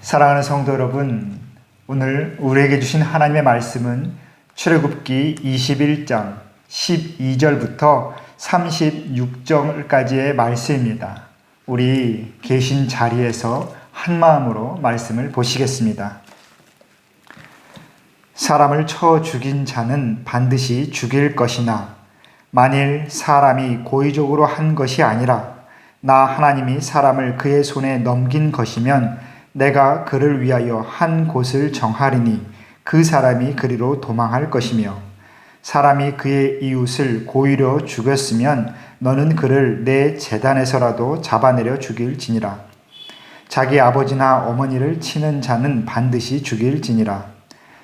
사랑하는 성도 여러분, 오늘 우리에게 주신 하나님의 말씀은 출애굽기 21장 12절부터 36절까지의 말씀입니다. 우리 계신 자리에서 한마음으로 말씀을 보시겠습니다. 사람을 쳐 죽인 자는 반드시 죽일 것이나 만일 사람이 고의적으로 한 것이 아니라 나 하나님이 사람을 그의 손에 넘긴 것이면 내가 그를 위하여 한 곳을 정하리니 그 사람이 그리로 도망할 것이며 사람이 그의 이웃을 고의로 죽였으면 너는 그를 내 제단에서라도 잡아내려 죽일지니라. 자기 아버지나 어머니를 치는 자는 반드시 죽일지니라.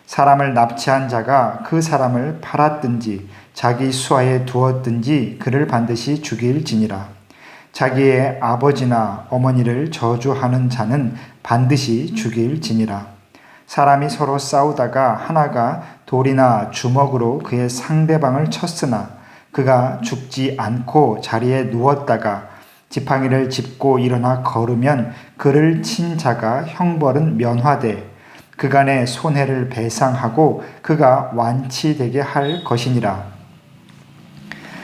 사람을 납치한 자가 그 사람을 팔았든지 자기 수하에 두었든지 그를 반드시 죽일지니라. 자기의 아버지나 어머니를 저주하는 자는 반드시 죽일지니라. 사람이 서로 싸우다가 하나가 돌이나 주먹으로 그의 상대방을 쳤으나 그가 죽지 않고 자리에 누웠다가 지팡이를 짚고 일어나 걸으면 그를 친 자가 형벌은 면화돼 그간의 손해를 배상하고 그가 완치되게 할 것이니라.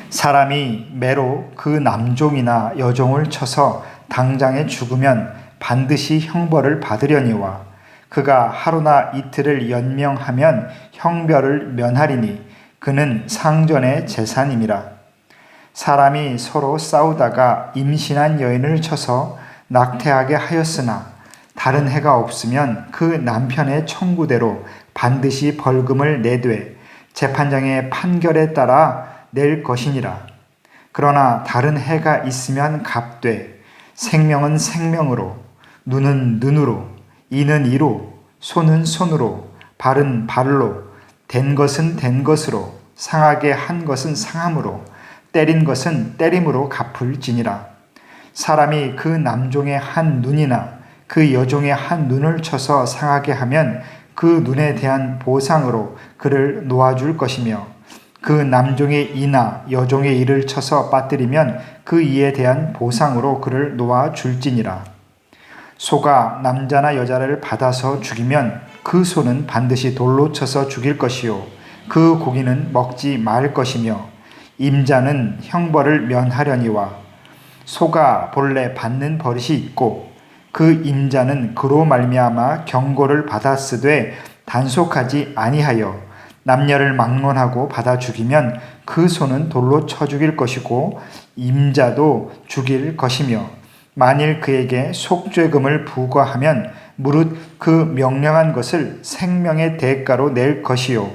사람이 매로 그 남종이나 여종을 쳐서 당장에 죽으면 반드시 형벌을 받으려니와 그가 하루나 이틀을 연명하면 형벌을 면하리니 그는 상전의 재산임이라. 사람이 서로 싸우다가 임신한 여인을 쳐서 낙태하게 하였으나 다른 해가 없으면 그 남편의 청구대로 반드시 벌금을 내되 재판장의 판결에 따라 낼 것이니라. 그러나 다른 해가 있으면 갚되 생명은 생명으로 눈은 눈으로 이는 이로 손은 손으로 발은 발로 된 것은 된 것으로 상하게 한 것은 상함으로 때린 것은 때림으로 갚을지니라. 사람이 그 남종의 한 눈이나 그 여종의 한 눈을 쳐서 상하게 하면 그 눈에 대한 보상으로 그를 놓아줄 것이며 그 남종의 이나 여종의 이를 쳐서 빠뜨리면 그 이에 대한 보상으로 그를 놓아줄지니라. 소가 남자나 여자를 받아서 죽이면 그 소는 반드시 돌로 쳐서 죽일 것이요 그 고기는 먹지 말 것이며 임자는 형벌을 면하려니와 소가 본래 받는 버릇이 있고 그 임자는 그로 말미암아 경고를 받았으되 단속하지 아니하여 남녀를 막론하고 받아 죽이면 그 소는 돌로 쳐 죽일 것이고 임자도 죽일 것이며 만일 그에게 속죄금을 부과하면 무릇 그 명령한 것을 생명의 대가로 낼 것이요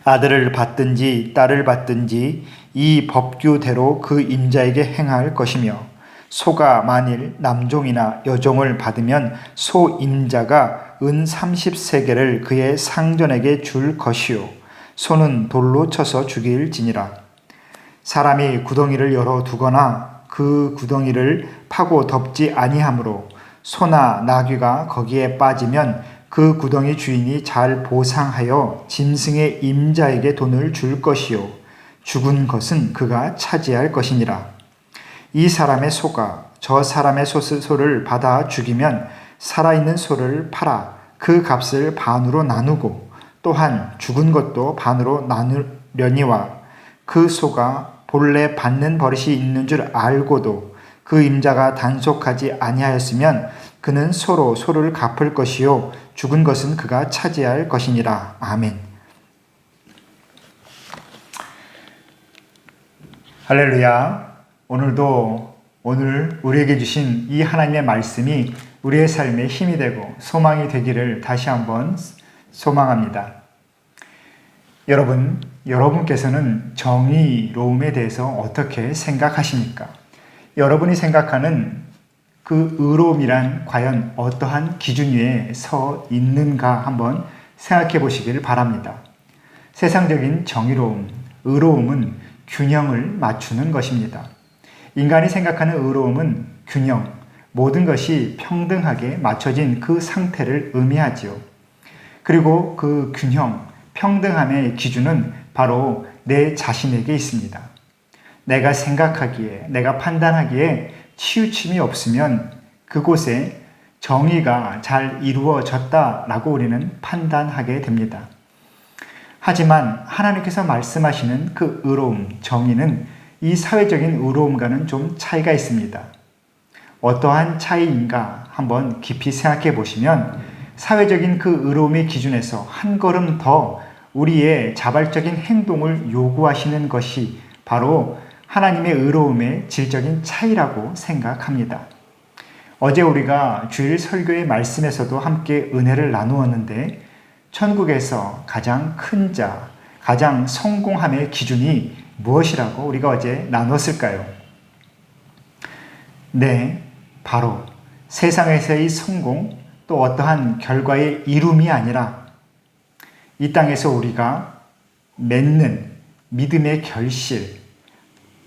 아들을 받든지 딸을 받든지 이 법규대로 그 임자에게 행할 것이며 소가 만일 남종이나 여종을 받으면 소 임자가 은 30세겔을 그의 상전에게 줄 것이요 소는 돌로 쳐서 죽일지니라. 사람이 구덩이를 열어 두거나 그 구덩이를 파고 덮지 아니하므로 소나 나귀가 거기에 빠지면 그 구덩이 주인이 잘 보상하여 짐승의 임자에게 돈을 줄 것이요 죽은 것은 그가 차지할 것이니라. 이 사람의 소가 저 사람의 소를 받아 죽이면 살아있는 소를 팔아 그 값을 반으로 나누고 또한 죽은 것도 반으로 나누려니와 그 소가 본래 받는 버릇이 있는 줄 알고도 그 임자가 단속하지 아니하였으면 그는 소로 소를 갚을 것이요 죽은 것은 그가 차지할 것이니라. 아멘. 할렐루야. 오늘 우리에게 주신 이 하나님의 말씀이 우리의 삶에 힘이 되고 소망이 되기를 다시 한번 소망합니다. 여러분께서는 정의로움에 대해서 어떻게 생각하십니까? 여러분이 생각하는 그 의로움이란 과연 어떠한 기준 위에 서 있는가 한번 생각해 보시길 바랍니다. 세상적인 정의로움, 의로움은 균형을 맞추는 것입니다. 인간이 생각하는 의로움은 균형, 모든 것이 평등하게 맞춰진 그 상태를 의미하지요. 그리고 그 균형, 평등함의 기준은 바로 내 자신에게 있습니다. 내가 생각하기에, 내가 판단하기에 치우침이 없으면 그곳에 정의가 잘 이루어졌다라고 우리는 판단하게 됩니다. 하지만 하나님께서 말씀하시는 그 의로움, 정의는 이 사회적인 의로움과는 좀 차이가 있습니다. 어떠한 차이인가 한번 깊이 생각해 보시면 사회적인 그 의로움의 기준에서 한 걸음 더 우리의 자발적인 행동을 요구하시는 것이 바로 하나님의 의로움의 질적인 차이라고 생각합니다. 어제 우리가 주일 설교의 말씀에서도 함께 은혜를 나누었는데 천국에서 가장 큰 자, 가장 성공함의 기준이 무엇이라고 우리가 어제 나눴을까요? 네, 바로 세상에서의 성공 또 어떠한 결과의 이룸이 아니라 이 땅에서 우리가 맺는 믿음의 결실,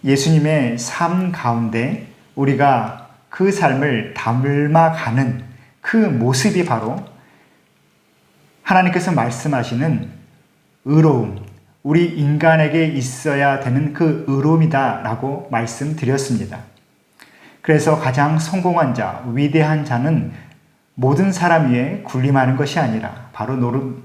예수님의 삶 가운데 우리가 그 삶을 닮아가는 그 모습이 바로 하나님께서 말씀하시는 의로움, 우리 인간에게 있어야 되는 그 의로움이다 라고 말씀드렸습니다. 그래서 가장 성공한 자, 위대한 자는 모든 사람 위에 군림하는 것이 아니라 바로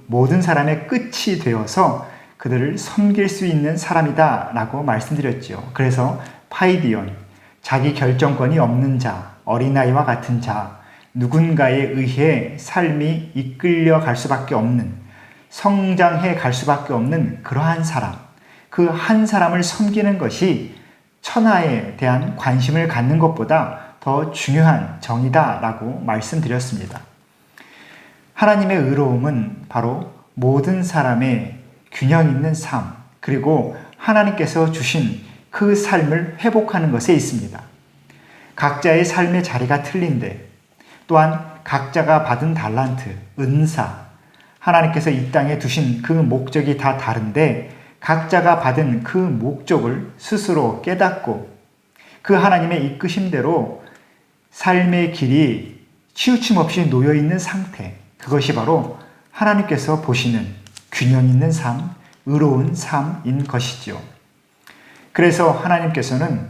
모든 사람의 끝이 되어서 그들을 섬길 수 있는 사람이다 라고 말씀드렸죠. 그래서 파이디온, 자기 결정권이 없는 자, 어린아이와 같은 자, 누군가에 의해 삶이 이끌려 갈 수밖에 없는, 성장해 갈 수밖에 없는 그러한 사람, 그 한 사람을 섬기는 것이 천하에 대한 관심을 갖는 것보다 더 중요한 정의다라고 말씀드렸습니다. 하나님의 의로움은 바로 모든 사람의 균형 있는 삶, 그리고 하나님께서 주신 그 삶을 회복하는 것에 있습니다. 각자의 삶의 자리가 틀린데 또한 각자가 받은 달란트, 은사, 하나님께서 이 땅에 두신 그 목적이 다 다른데 각자가 받은 그 목적을 스스로 깨닫고 그 하나님의 이끄심대로 삶의 길이 치우침 없이 놓여있는 상태, 그것이 바로 하나님께서 보시는 균형 있는 삶, 의로운 삶인 것이지요. 그래서 하나님께서는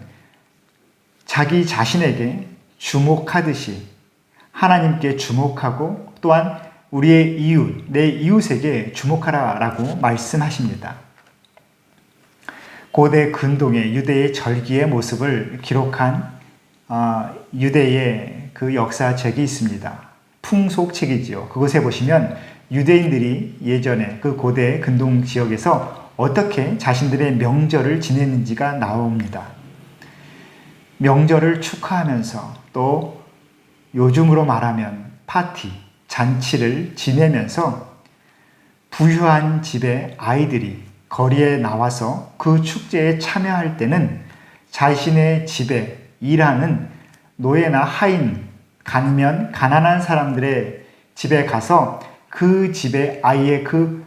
자기 자신에게 주목하듯이 하나님께 주목하고 또한 우리의 이웃, 내 이웃에게 주목하라라고 말씀하십니다. 고대 근동의 유대의 절기의 모습을 기록한 유대의 그 역사책이 있습니다. 풍속책이지요. 그곳에 보시면 유대인들이 예전에 그 고대 근동 지역에서 어떻게 자신들의 명절을 지냈는지가 나옵니다. 명절을 축하하면서 또 요즘으로 말하면 파티, 잔치를 지내면서 부유한 집의 아이들이 거리에 나와서 그 축제에 참여할 때는 자신의 집에 일하는 노예나 하인, 가면 가난한 사람들의 집에 가서 그 집의 아이의 그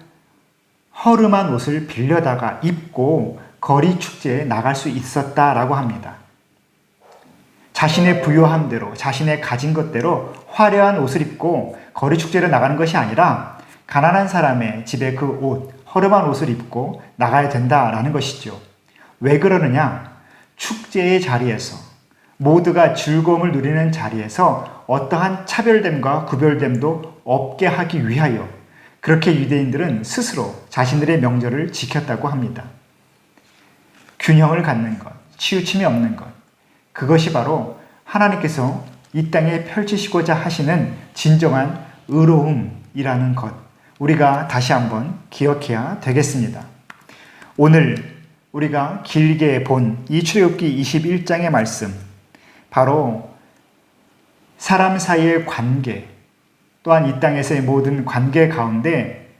허름한 옷을 빌려다가 입고 거리 축제에 나갈 수 있었다라고 합니다. 자신의 부유함대로, 자신의 가진 것대로 화려한 옷을 입고 거리 축제를 나가는 것이 아니라 가난한 사람의 집에 그 옷, 허름한 옷을 입고 나가야 된다라는 것이죠. 왜 그러느냐? 축제의 자리에서 모두가 즐거움을 누리는 자리에서 어떠한 차별됨과 구별됨도 없게 하기 위하여 그렇게 유대인들은 스스로 자신들의 명절을 지켰다고 합니다. 균형을 갖는 것, 치우침이 없는 것, 그것이 바로 하나님께서 이 땅에 펼치시고자 하시는 진정한 의로움이라는 것, 우리가 다시 한번 기억해야 되겠습니다. 오늘 우리가 길게 본 이 출애굽기 21장의 말씀, 바로 사람 사이의 관계, 또한 이 땅에서의 모든 관계 가운데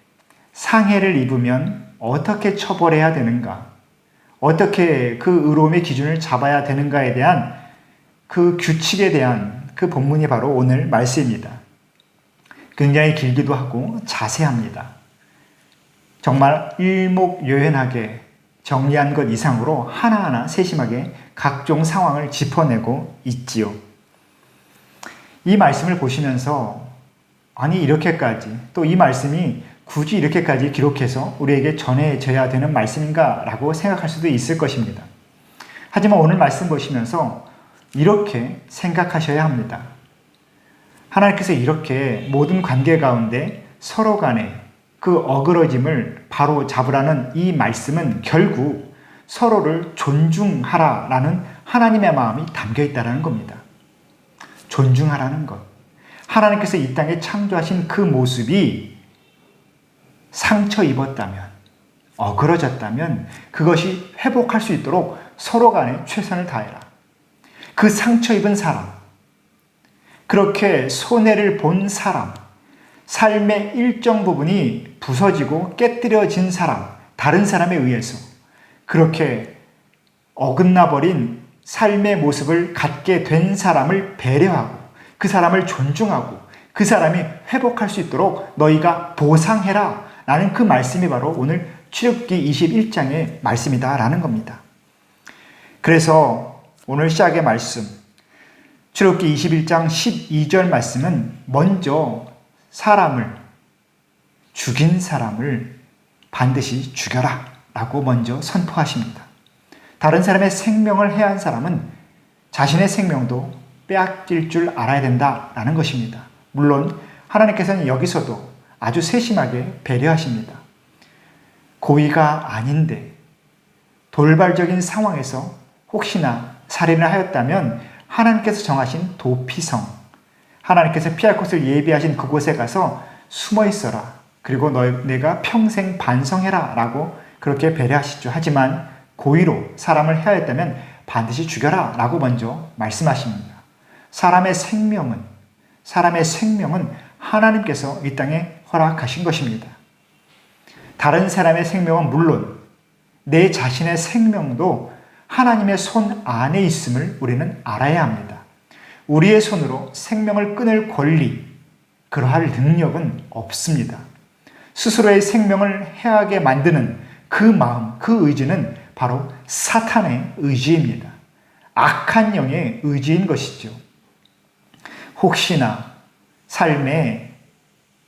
상해를 입으면 어떻게 처벌해야 되는가, 어떻게 그 의로움의 기준을 잡아야 되는가에 대한 그 규칙에 대한 그 본문이 바로 오늘 말씀입니다. 굉장히 길기도 하고 자세합니다. 정말 일목요연하게 정리한 것 이상으로 하나하나 세심하게 각종 상황을 짚어내고 있지요. 이 말씀을 보시면서 아니 이렇게까지, 또 이 말씀이 굳이 이렇게까지 기록해서 우리에게 전해져야 되는 말씀인가 라고 생각할 수도 있을 것입니다. 하지만 오늘 말씀 보시면서 이렇게 생각하셔야 합니다. 하나님께서 이렇게 모든 관계 가운데 서로 간에 그 어그러짐을 바로 잡으라는 이 말씀은 결국 서로를 존중하라라는 하나님의 마음이 담겨 있다는 겁니다. 존중하라는 것. 하나님께서 이 땅에 창조하신 그 모습이 상처 입었다면, 어그러졌다면 그것이 회복할 수 있도록 서로 간에 최선을 다해라. 그 상처 입은 사람, 그렇게 손해를 본 사람, 삶의 일정 부분이 부서지고 깨뜨려진 사람, 다른 사람에 의해서 그렇게 어긋나버린 삶의 모습을 갖게 된 사람을 배려하고 그 사람을 존중하고 그 사람이 회복할 수 있도록 너희가 보상해라 라는 그 말씀이 바로 오늘 출애굽기 21장의 말씀이다 라는 겁니다. 그래서 오늘 시작의 말씀 출애굽기 21장 12절 말씀은 먼저 사람을 죽인 사람을 반드시 죽여라 라고 먼저 선포하십니다. 다른 사람의 생명을 해한 사람은 자신의 생명도 빼앗길 줄 알아야 된다라는 것입니다. 물론 하나님께서는 여기서도 아주 세심하게 배려하십니다. 고의가 아닌데 돌발적인 상황에서 혹시나 살인을 하였다면 하나님께서 정하신 도피성, 하나님께서 피할 곳을 예비하신 그곳에 가서 숨어 있어라. 그리고 내가 평생 반성해라 라고 그렇게 배려하시죠. 하지만 고의로 사람을 해하였다면 반드시 죽여라 라고 먼저 말씀하십니다. 사람의 생명은 하나님께서 이 땅에 허락하신 것입니다. 다른 사람의 생명은 물론 내 자신의 생명도 하나님의 손 안에 있음을 우리는 알아야 합니다. 우리의 손으로 생명을 끊을 권리, 그러할 능력은 없습니다. 스스로의 생명을 해하게 만드는 그 마음, 그 의지는 바로 사탄의 의지입니다. 악한 영의 의지인 것이죠. 혹시나 삶의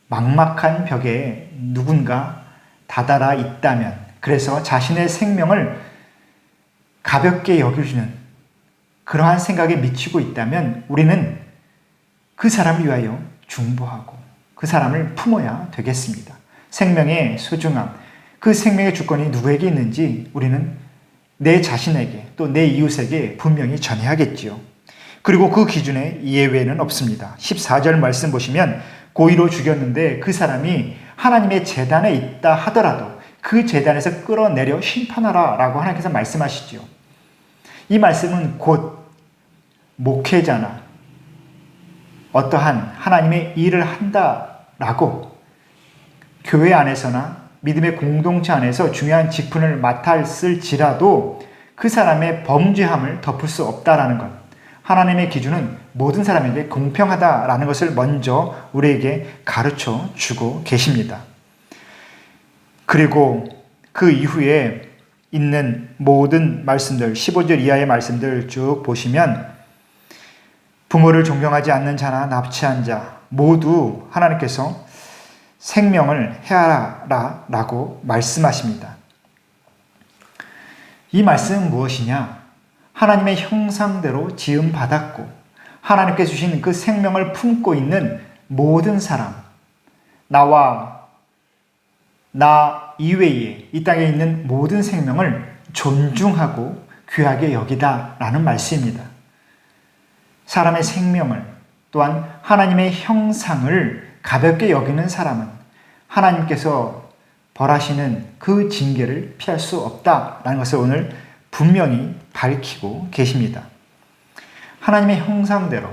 막막한 벽에 누군가 다다라 있다면, 그래서 자신의 생명을 가볍게 여겨주는 그러한 생각에 미치고 있다면 우리는 그 사람을 위하여 중보하고 그 사람을 품어야 되겠습니다. 생명의 소중함, 그 생명의 주권이 누구에게 있는지 우리는 내 자신에게 또 내 이웃에게 분명히 전해야겠지요. 그리고 그 기준에 예외는 없습니다. 14절 말씀 보시면 고의로 죽였는데 그 사람이 하나님의 제단에 있다 하더라도 그 제단에서 끌어내려 심판하라 라고 하나님께서 말씀하시죠. 이 말씀은 곧 목회자나 어떠한 하나님의 일을 한다라고 교회 안에서나 믿음의 공동체 안에서 중요한 직분을 맡았을지라도 그 사람의 범죄함을 덮을 수 없다라는 것. 하나님의 기준은 모든 사람에게 공평하다라는 것을 먼저 우리에게 가르쳐 주고 계십니다. 그리고 그 이후에 있는 모든 말씀들, 15절 이하의 말씀들 쭉 보시면 부모를 존경하지 않는 자나 납치한 자 모두 하나님께서 생명을 해하라 라고 말씀하십니다. 이 말씀은 무엇이냐? 하나님의 형상대로 지음받았고 하나님께 주신 그 생명을 품고 있는 모든 사람, 나와 나 이외에 이 땅에 있는 모든 생명을 존중하고 귀하게 여기다라는 말씀입니다. 사람의 생명을 또한 하나님의 형상을 가볍게 여기는 사람은 하나님께서 벌하시는 그 징계를 피할 수 없다라는 것을 오늘 분명히 밝히고 계십니다. 하나님의 형상대로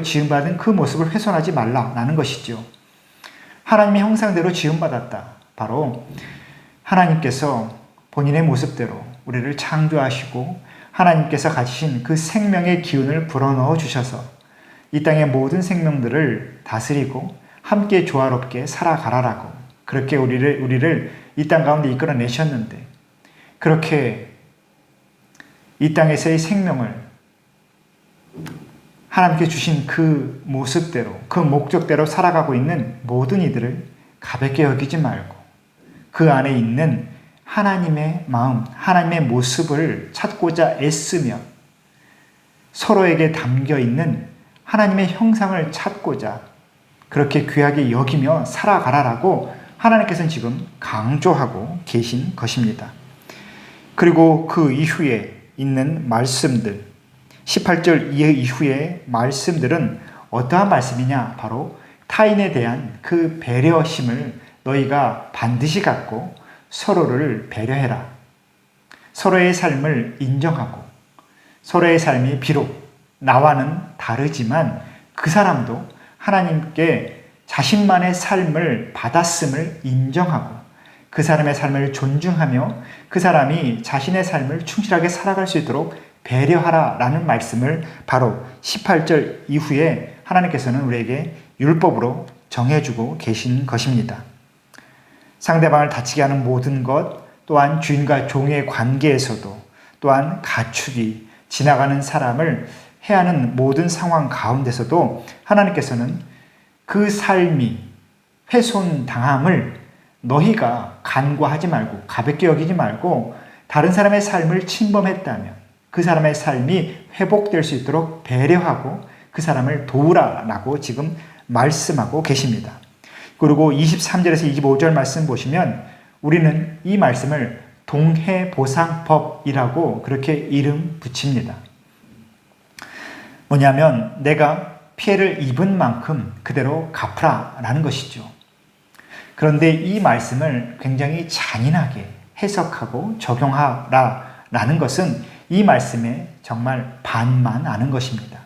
지음받은 그 모습을 훼손하지 말라라는 것이죠. 하나님의 형상대로 지음받았다. 바로 하나님께서 본인의 모습대로 우리를 창조하시고 하나님께서 가지신 그 생명의 기운을 불어넣어 주셔서 이 땅의 모든 생명들을 다스리고 함께 조화롭게 살아가라라고 그렇게 우리를 이 땅 가운데 이끌어내셨는데 그렇게 이 땅에서의 생명을 하나님께 주신 그 모습대로 그 목적대로 살아가고 있는 모든 이들을 가볍게 여기지 말고 그 안에 있는 하나님의 마음, 하나님의 모습을 찾고자 애쓰며 서로에게 담겨 있는 하나님의 형상을 찾고자 그렇게 귀하게 여기며 살아가라라고 하나님께서는 지금 강조하고 계신 것입니다. 그리고 그 이후에 있는 말씀들, 18절 이후의 말씀들은 어떠한 말씀이냐? 바로 타인에 대한 그 배려심을 너희가 반드시 갖고 서로를 배려해라. 서로의 삶을 인정하고 서로의 삶이 비록 나와는 다르지만 그 사람도 하나님께 자신만의 삶을 받았음을 인정하고 그 사람의 삶을 존중하며 그 사람이 자신의 삶을 충실하게 살아갈 수 있도록 배려하라라는 말씀을 바로 18절 이후에 하나님께서는 우리에게 율법으로 정해주고 계신 것입니다. 상대방을 다치게 하는 모든 것, 또한 주인과 종의 관계에서도, 또한 가축이 지나가는 사람을 해하는 모든 상황 가운데서도 하나님께서는 그 삶이 훼손당함을 너희가 간과하지 말고 가볍게 여기지 말고 다른 사람의 삶을 침범했다면 그 사람의 삶이 회복될 수 있도록 배려하고 그 사람을 도우라라고 지금 말씀하고 계십니다. 그리고 23절에서 25절 말씀 보시면 우리는 이 말씀을 동해보상법이라고 그렇게 이름 붙입니다. 뭐냐면 내가 피해를 입은 만큼 그대로 갚으라라는 것이죠. 그런데 이 말씀을 굉장히 잔인하게 해석하고 적용하라라는 것은 이 말씀에 정말 반만 아는 것입니다.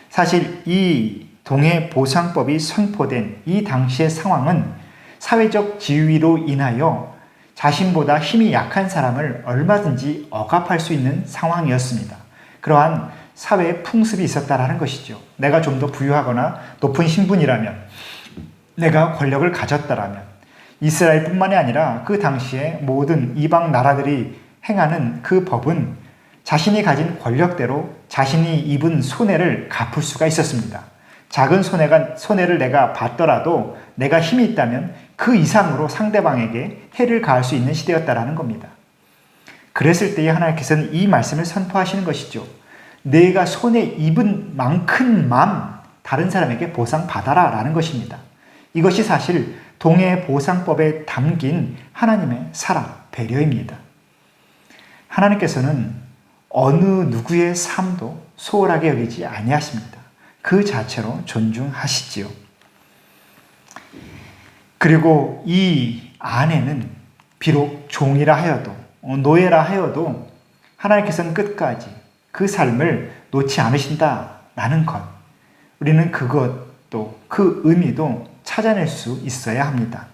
사실 이 동해보상법이 선포된 이 당시의 상황은 사회적 지위로 인하여 자신보다 힘이 약한 사람을 얼마든지 억압할 수 있는 상황이었습니다. 그러한 사회의 풍습이 있었다라는 것이죠. 내가 좀 더 부유하거나 높은 신분이라면, 내가 권력을 가졌다라면, 이스라엘뿐만이 아니라 그 당시에 모든 이방 나라들이 행하는 그 법은 자신이 가진 권력대로 자신이 입은 손해를 갚을 수가 있었습니다. 작은 손해를 내가 받더라도 내가 힘이 있다면 그 이상으로 상대방에게 해를 가할 수 있는 시대였다라는 겁니다. 그랬을 때에 하나님께서는 이 말씀을 선포하시는 것이죠. 내가 손해 입은 만큼만 다른 사람에게 보상받아라 라는 것입니다. 이것이 사실 동해보상법에 담긴 하나님의 사랑, 배려입니다. 하나님께서는 어느 누구의 삶도 소홀하게 여기지 아니하십니다. 그 자체로 존중하시지요. 그리고 이 안에는 비록 종이라 하여도 노예라 하여도 하나님께서는 끝까지 그 삶을 놓지 않으신다라는 것, 우리는 그것도 그 의미도 찾아낼 수 있어야 합니다.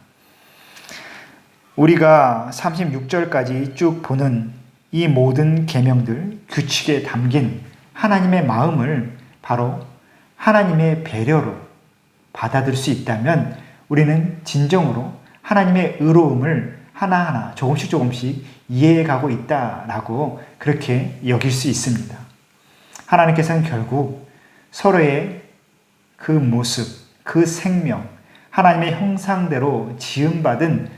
우리가 36절까지 쭉 보는 이 모든 계명들, 규칙에 담긴 하나님의 마음을 바로 하나님의 배려로 받아들일 수 있다면 우리는 진정으로 하나님의 의로움을 하나하나 조금씩 이해해가고 있다라고 그렇게 여길 수 있습니다. 하나님께서는 결국 서로의 그 모습, 그 생명, 하나님의 형상대로 지음받은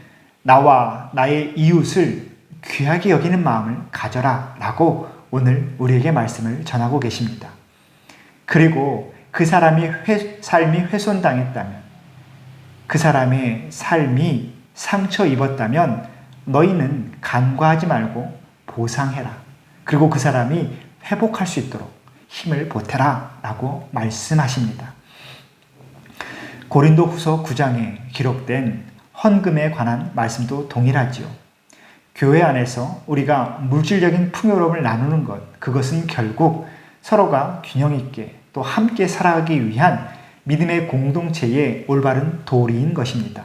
나와 나의 이웃을 귀하게 여기는 마음을 가져라 라고 오늘 우리에게 말씀을 전하고 계십니다. 그리고 그 사람이 삶이 훼손당했다면, 그 사람의 삶이 상처 입었다면 너희는 간과하지 말고 보상해라. 그리고 그 사람이 회복할 수 있도록 힘을 보태라 라고 말씀하십니다. 고린도후서 9장에 기록된 헌금에 관한 말씀도 동일하지요. 교회 안에서 우리가 물질적인 풍요로움을 나누는 것, 그것은 결국 서로가 균형 있게 또 함께 살아가기 위한 믿음의 공동체의 올바른 도리인 것입니다.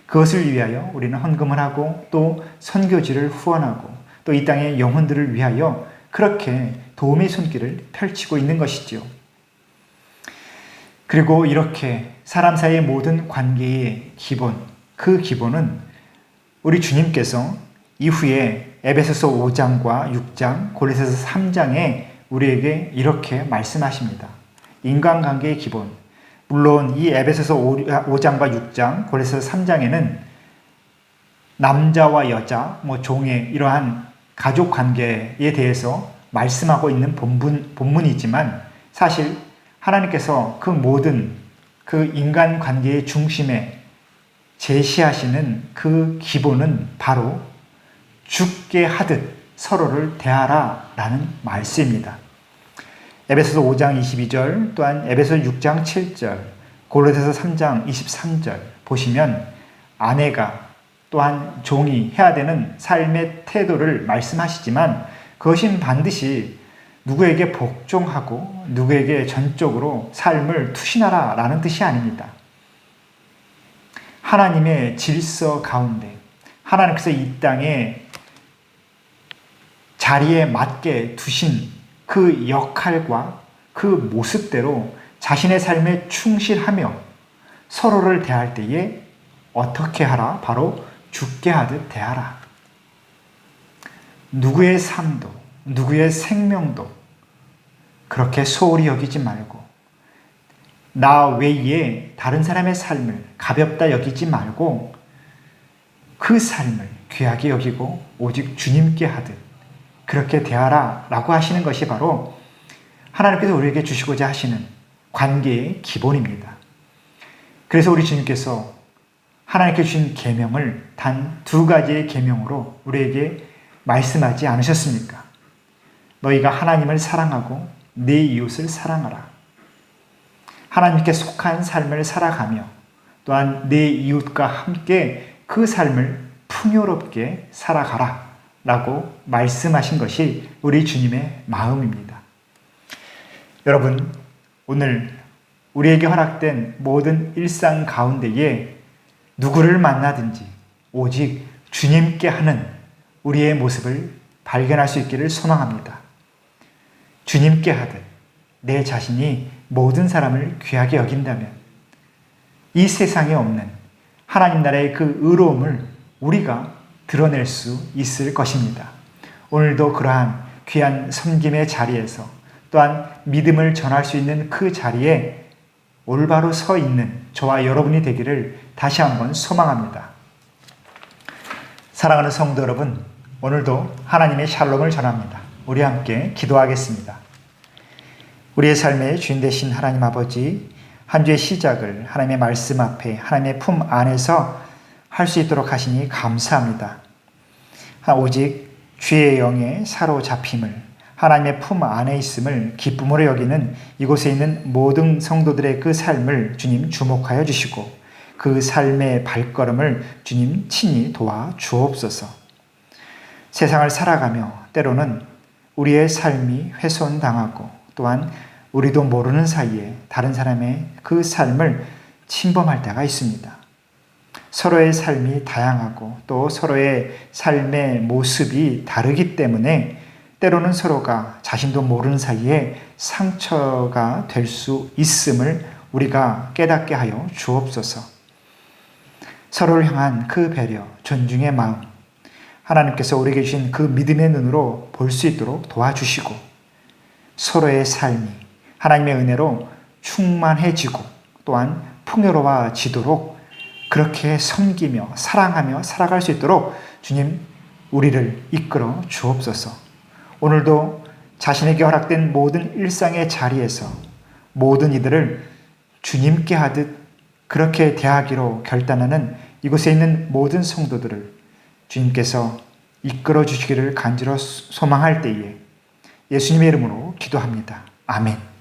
그것을 위하여 우리는 헌금을 하고 또 선교지를 후원하고 또 이 땅의 영혼들을 위하여 그렇게 도움의 손길을 펼치고 있는 것이지요. 그리고 이렇게 사람 사이의 모든 관계의 기본, 그 기본은 우리 주님께서 이후에 에베소서 5장과 6장, 골로새서 3장에 우리에게 이렇게 말씀하십니다. 인간관계의 기본, 물론 이 에베소서 5장과 6장, 골로새서 3장에는 남자와 여자, 종의 이러한 가족관계에 대해서 말씀하고 있는 본문이지만 사실 하나님께서 그 모든 그 인간관계의 중심에 제시하시는 그 기본은 바로 죽게 하듯 서로를 대하라 라는 말씀입니다. 에베소서 5장 22절, 또한 에베소서 6장 7절, 고린도서 3장 23절 보시면 아내가 또한 종이 해야 되는 삶의 태도를 말씀하시지만 그것은 반드시 누구에게 복종하고 누구에게 전적으로 삶을 투신하라 라는 뜻이 아닙니다. 하나님의 질서 가운데 하나님께서 이 땅에 자리에 맞게 두신 그 역할과 그 모습대로 자신의 삶에 충실하며 서로를 대할 때에 어떻게 하라? 바로 죽게 하듯 대하라. 누구의 삶도 누구의 생명도 그렇게 소홀히 여기지 말고 나 외에 다른 사람의 삶을 가볍다 여기지 말고 그 삶을 귀하게 여기고 오직 주님께 하듯 그렇게 대하라 라고 하시는 것이 바로 하나님께서 우리에게 주시고자 하시는 관계의 기본입니다. 그래서 우리 주님께서 하나님께 주신 계명을 단 2가지의 계명으로 우리에게 말씀하지 않으셨습니까? 너희가 하나님을 사랑하고 네 이웃을 사랑하라. 하나님께 속한 삶을 살아가며 또한 네 이웃과 함께 그 삶을 풍요롭게 살아가라 라고 말씀하신 것이 우리 주님의 마음입니다. 여러분, 오늘 우리에게 허락된 모든 일상 가운데에 누구를 만나든지 오직 주님께 하는 우리의 모습을 발견할 수 있기를 소망합니다. 주님께 하듯 내 자신이 모든 사람을 귀하게 여긴다면 이 세상에 없는 하나님 나라의 그 의로움을 우리가 드러낼 수 있을 것입니다. 오늘도 그러한 귀한 섬김의 자리에서 또한 믿음을 전할 수 있는 그 자리에 올바로 서 있는 저와 여러분이 되기를 다시 한번 소망합니다. 사랑하는 성도 여러분, 오늘도 하나님의 샬롬을 전합니다. 우리 함께 기도하겠습니다. 우리의 삶의 주인 되신 하나님 아버지, 한 주의 시작을 하나님의 말씀 앞에 하나님의 품 안에서 할 수 있도록 하시니 감사합니다. 오직 주의 영에 사로잡힘을 하나님의 품 안에 있음을 기쁨으로 여기는 이곳에 있는 모든 성도들의 그 삶을 주님 주목하여 주시고 그 삶의 발걸음을 주님 친히 도와 주옵소서. 세상을 살아가며 때로는 우리의 삶이 훼손당하고 또한 우리도 모르는 사이에 다른 사람의 그 삶을 침범할 때가 있습니다. 서로의 삶이 다양하고 또 서로의 삶의 모습이 다르기 때문에 때로는 서로가 자신도 모르는 사이에 상처가 될 수 있음을 우리가 깨닫게 하여 주옵소서. 서로를 향한 그 배려, 존중의 마음, 하나님께서 우리에게 주신 그 믿음의 눈으로 볼 수 있도록 도와주시고 서로의 삶이 하나님의 은혜로 충만해지고 또한 풍요로워지도록 그렇게 섬기며 사랑하며 살아갈 수 있도록 주님 우리를 이끌어 주옵소서. 오늘도 자신에게 허락된 모든 일상의 자리에서 모든 이들을 주님께 하듯 그렇게 대하기로 결단하는 이곳에 있는 모든 성도들을 주님께서 이끌어 주시기를 간절히 소망할 때에 예수님의 이름으로 기도합니다. 아멘.